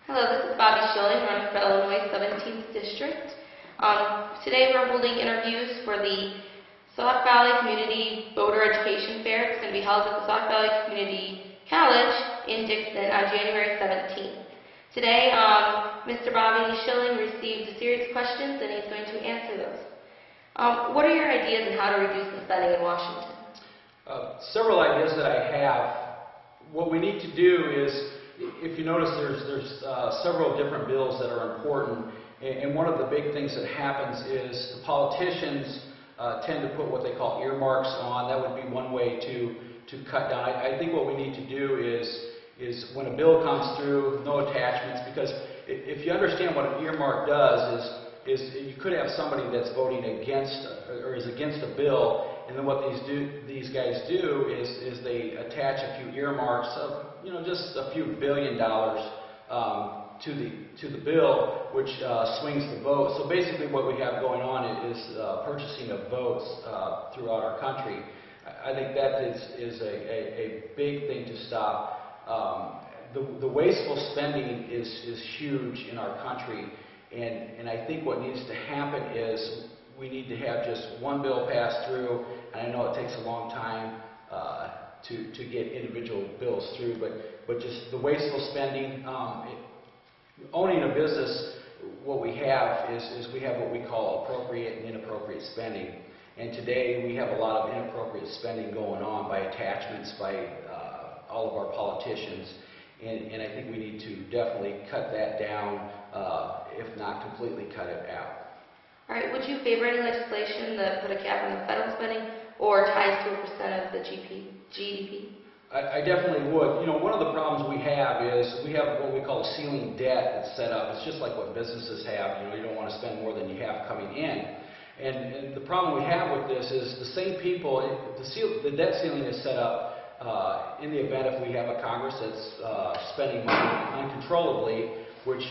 Hello, this is Bobby Schilling, running for Illinois 17th District. Today we're holding interviews for the Sauk Valley Community Voter Education Fair. It's going to be held at the Sauk Valley Community College in Dixon on January 17th. Today, Mr. Bobby Schilling received a series of questions and he's going to answer those. What are your ideas on how to reduce the spending in Washington? Several ideas that I have. What we need to do is, if you notice, there's several different bills that are important, and one of the big things that happens is the politicians tend to put what they call earmarks on. That would be one way to cut down. I think what we need to do is when a bill comes through, no attachments, because if you understand what an earmark does is you could have somebody that's voting against or is against a bill, and then what these guys do is they attach a few earmarks of just a few $1 billion to the bill, which swings the vote. So basically, what we have going on is purchasing of votes throughout our country. I think that is a big thing to stop. The wasteful spending is huge in our country. And I think what needs to happen is we need to have just one bill passed through, and I know it takes a long time to get individual bills through, but just the wasteful spending, owning a business, what we have is we have what we call appropriate and inappropriate spending. And today we have a lot of inappropriate spending going on by attachments, by all of our politicians. And I think we need to definitely cut that down, if not completely cut it out. All right, would you favor any legislation that put a cap on the federal spending or ties to a % of the GDP? I definitely would. One of the problems we have is we have what we call a ceiling debt that's set up. It's just like what businesses have. You don't want to spend more than you have coming in. And the problem we have with this is the same people, the debt ceiling is set up in the event if we have a Congress that's spending money uncontrollably, which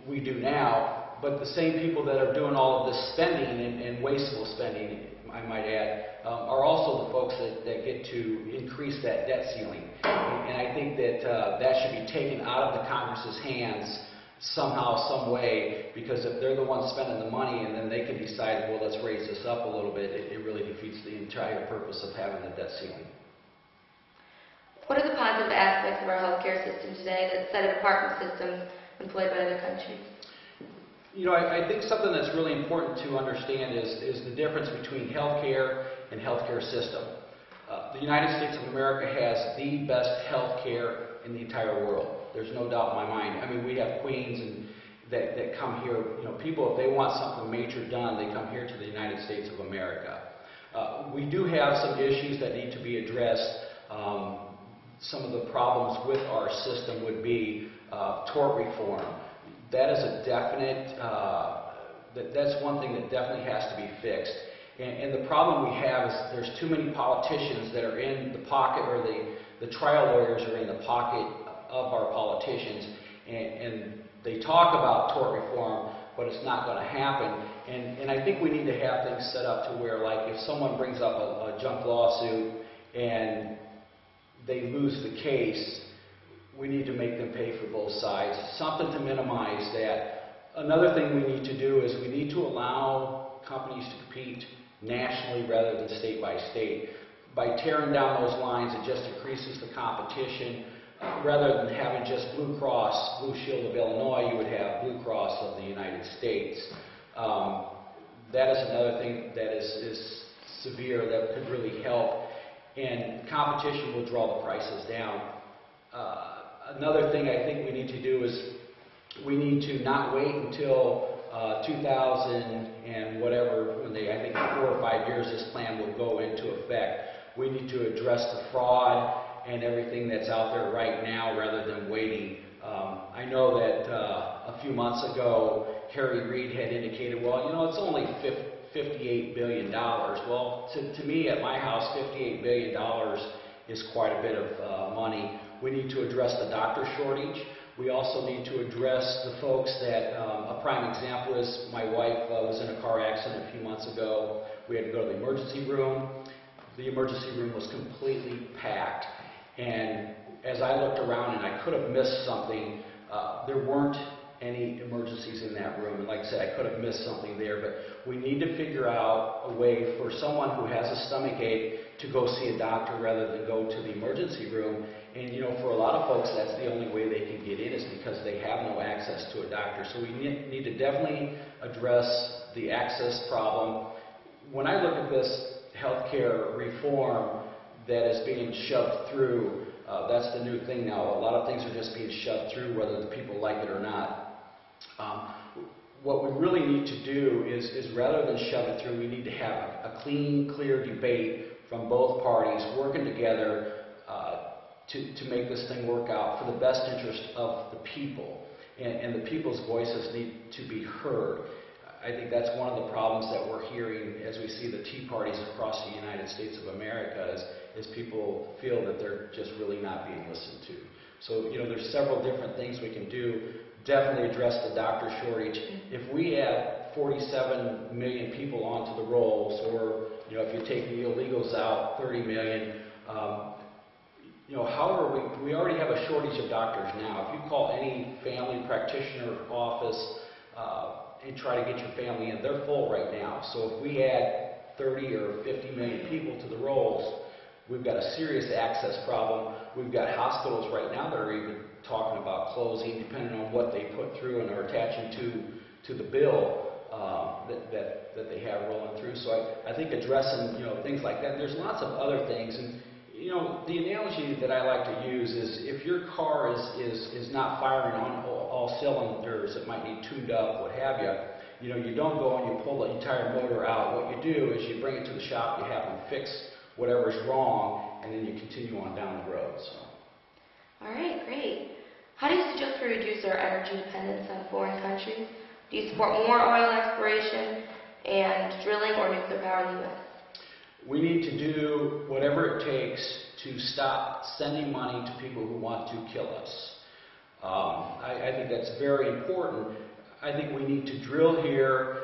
we do now, but the same people that are doing all of this spending and wasteful spending, I might add, are also the folks that get to increase that debt ceiling. And I think that that should be taken out of the Congress's hands somehow, some way, because if they're the ones spending the money and then they can decide, well, let's raise this up a little bit, it really defeats the entire purpose of having the debt ceiling. What are the positive aspects of our healthcare system today that set it apart from systems employed by other countries? I think something that's really important to understand is the difference between healthcare and healthcare system. The United States of America has the best healthcare in the entire world. There's no doubt in my mind. I mean, we have queens that come here. People, if they want something major done, they come here to the United States of America. We do have some issues that need to be addressed. Some of the problems with our system would be tort reform. That is a definite, that's one thing that definitely has to be fixed. And the problem we have is there's too many politicians that are in the pocket, or the trial lawyers are in the pocket of our politicians, and they talk about tort reform, but it's not going to happen. And I think we need to have things set up to where, like, if someone brings up a junk lawsuit and they lose the case, we need to make them pay for both sides, something to minimize that. Another thing we need to do is we need to allow companies to compete nationally rather than state by state. By tearing down those lines, it just increases the competition. Rather than having just Blue Cross, Blue Shield of Illinois, you would have Blue Cross of the United States. That is another thing that is severe that could really help, and competition will draw the prices down. Another thing I think we need to do is we need to not wait until 2000 and whatever, when I think 4 or 5 years this plan will go into effect. We need to address the fraud and everything that's out there right now rather than waiting. I know that a few months ago, Harry Reid had indicated, well, it's only $58 billion. Well, to me, at my house, $58 billion is quite a bit of money. We need to address the doctor shortage. We also need to address the folks that, a prime example is my wife was in a car accident a few months ago. We had to go to the emergency room. The emergency room was completely packed. And as I looked around, and I could have missed something, there weren't any emergencies in that room. And like I said, I could have missed something there, but we need to figure out a way for someone who has a stomach ache to go see a doctor rather than go to the emergency room. And you know, for a lot of folks, that's the only way they can get in is because they have no access to a doctor. So we need to definitely address the access problem. When I look at this healthcare reform that is being shoved through, that's the new thing now. A lot of things are just being shoved through whether the people like it or not. What we really need to do is rather than shove it through, we need to have a clean, clear debate from both parties working together to make this thing work out for the best interest of the people. And the people's voices need to be heard. I think that's one of the problems that we're hearing as we see the tea parties across the United States of America is people feel that they're just really not being listened to. So, you know, there's several different things we can do. Definitely address the doctor shortage. If we add 47 million people onto the rolls, or, you know, if you take the illegals out, 30 million, you know, how are we already have a shortage of doctors now. If you call any family practitioner office and try to get your family in, they're full right now. So if we add 30 or 50 million people to the rolls, we've got a serious access problem. We've got hospitals right now that are even talking about closing, depending on what they put through and are attaching to the bill that they have rolling through. So I think addressing, you know, things like that. There's lots of other things. And you know, the analogy that I like to use is if your car is not firing on all cylinders, it might need tuned up, what have you. You know, you don't go and you pull the entire motor out. What you do is you bring it to the shop, you have them fix whatever's wrong, and then you continue on down the road. So. All right, great. How do you suggest we reduce our energy dependence on foreign countries? Do you support more oil exploration and drilling or nuclear power in the U.S.? We need to do whatever it takes to stop sending money to people who want to kill us. I think that's very important. I think we need to drill here.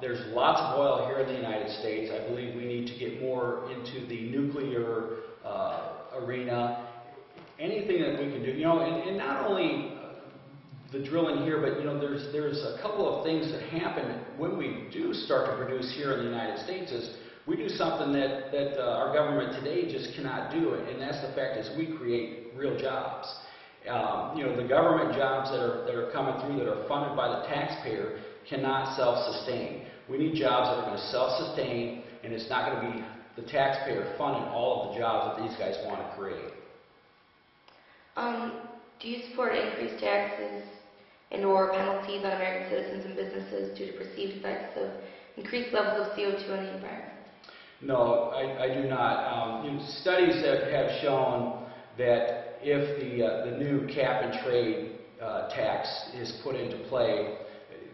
There's lots of oil here in the United States. I believe we need to get more into the nuclear arena. Anything that we can do, you know, and not only the drilling here, but you know, there's a couple of things that happen when we do start to produce here in the United States is we do something that our government today just cannot do, and that's the fact is we create real jobs. You know, the government jobs that are coming through that are funded by the taxpayer cannot self-sustain. We need jobs that are going to self-sustain, and it's not going to be the taxpayer funding all of the jobs that these guys want to create. Do you support increased taxes and or penalties on American citizens and businesses due to perceived effects of increased levels of CO2 in the environment? No, I do not. You know, studies have shown that if the new cap and trade tax is put into play,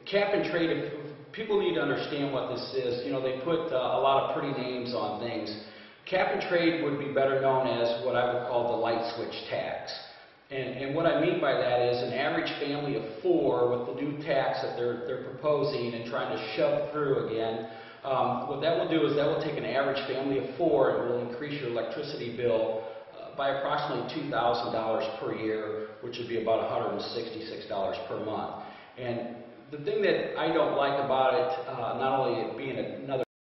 cap and trade, if people need to understand what this is. You know, they put a lot of pretty names on things. Cap and trade would be better known as what I would call the light switch tax. And what I mean by that is an average family of 4 with the new tax that they're proposing and trying to shove through again. What that will do is that will take an average family of 4 and will increase your electricity bill by approximately $2,000 per year, which would be about $166 per month. And the thing that I don't like about it, not only it being another